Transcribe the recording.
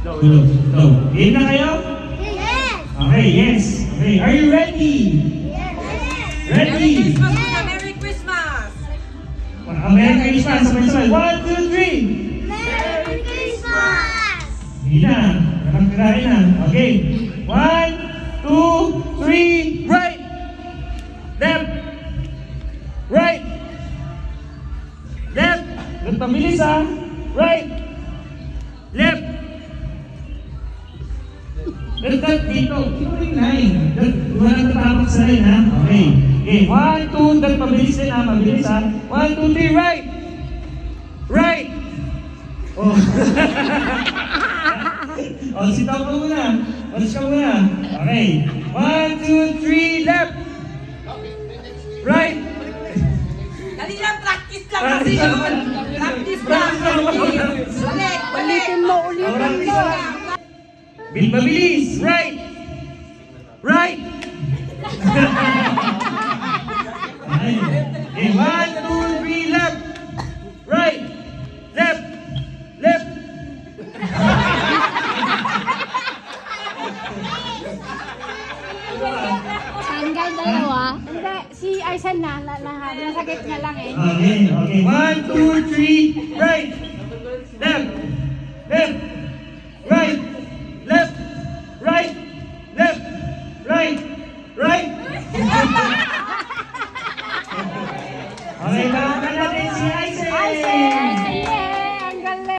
Go. Game na kayo? Yes! Okay, yes. Okay, are you ready? Yes! Ready? Merry Christmas! Merry Christmas. Sabay-sabay. 1, 2, 3. Merry Christmas! Hindi na. Kailangan na. Okay. 1, 2, 3. Right. Left. Right. Left. Left pabilis ha. Right. Left. Left dito. Ito yung line. Wala natapak sa line ha. Okay. Okay. 1, 2. Left pabilis din ha. Mabilis ha. 1, 2, 3. Right. Right. Oh. Oh, sitaw ka muna. Alis ka muna. Okay. 1, 2, 3. Left. Right. Dali lang, practice lang kasi yun. Practice lang. Balik, Ulitin mo, ulitin mo! Mabilis. Right. Right. Okay. 1, 2, 3. Left. Right. Left. Left. Hanggang dalawa? Hindi, si Aisan nasa gitna lang eh. Okay. Okay. 1, 2, 3. Right. Left. Left. Right.